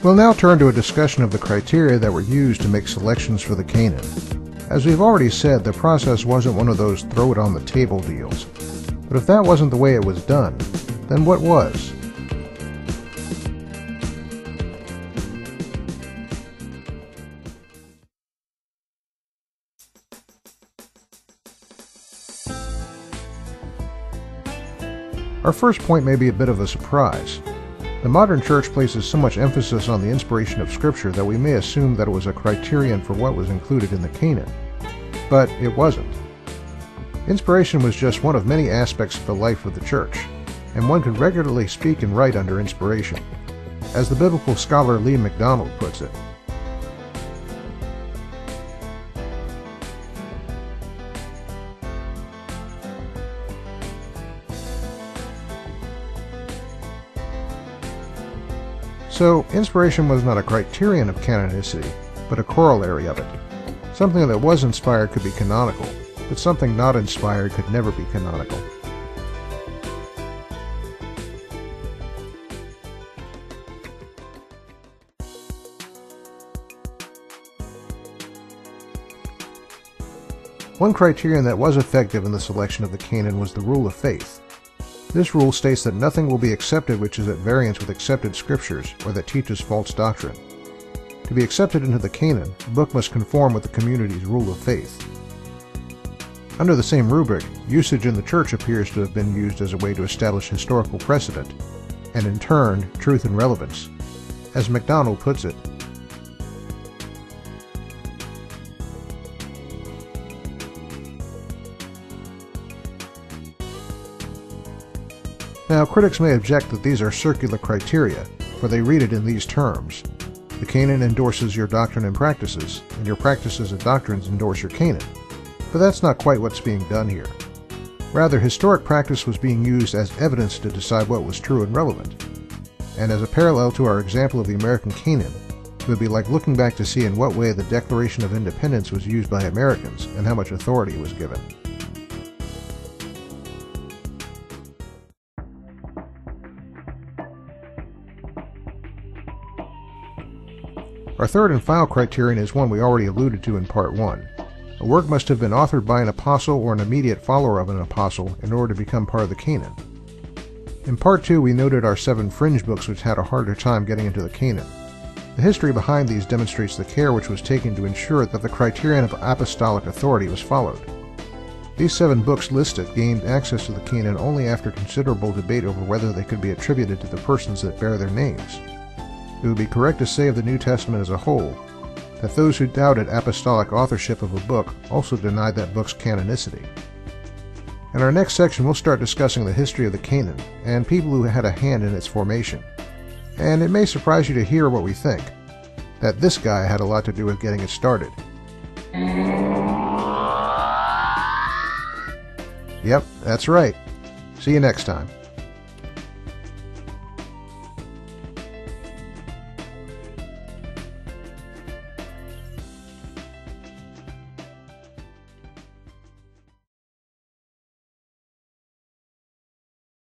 We'll now turn to a discussion of the criteria that were used to make selections for the Canon. As we've already said, the process wasn't one of those throw-it-on-the-table deals. But if that wasn't the way it was done, then what was? Our first point may be a bit of a surprise. The modern church places so much emphasis on the inspiration of Scripture that we may assume that it was a criterion for what was included in the Canon. But it wasn't. Inspiration was just one of many aspects of the life of the church, and one could regularly speak and write under inspiration. As the biblical scholar Lee MacDonald puts it, so, inspiration was not a criterion of canonicity, but a corollary of it. Something that was inspired could be canonical, but something not inspired could never be canonical. One criterion that was effective in the selection of the Canon was the rule of faith. This rule states that nothing will be accepted which is at variance with accepted scriptures or that teaches false doctrine. To be accepted into the Canon, the book must conform with the community's rule of faith. Under the same rubric, usage in the church appears to have been used as a way to establish historical precedent, and in turn, truth and relevance. As MacDonald puts it, now, critics may object that these are circular criteria, for they read it in these terms. The Canon endorses your doctrine and practices, and your practices and doctrines endorse your Canon. But that's not quite what's being done here. Rather, historic practice was being used as evidence to decide what was true and relevant. And as a parallel to our example of the American Canon, it would be like looking back to see in what way the Declaration of Independence was used by Americans and how much authority was given. Our third and final criterion is one we already alluded to in Part 1. A work must have been authored by an apostle or an immediate follower of an apostle in order to become part of the Canon. In Part 2 we noted our 7 fringe books which had a harder time getting into the Canon. The history behind these demonstrates the care which was taken to ensure that the criterion of apostolic authority was followed. These 7 books listed gained access to the Canon only after considerable debate over whether they could be attributed to the persons that bear their names. It would be correct to say of the New Testament as a whole that those who doubted apostolic authorship of a book also denied that book's canonicity. In our next section, we'll start discussing the history of the Canon and people who had a hand in its formation. And it may surprise you to hear what we think, that this guy had a lot to do with getting it started. Yep, that's right. See you next time.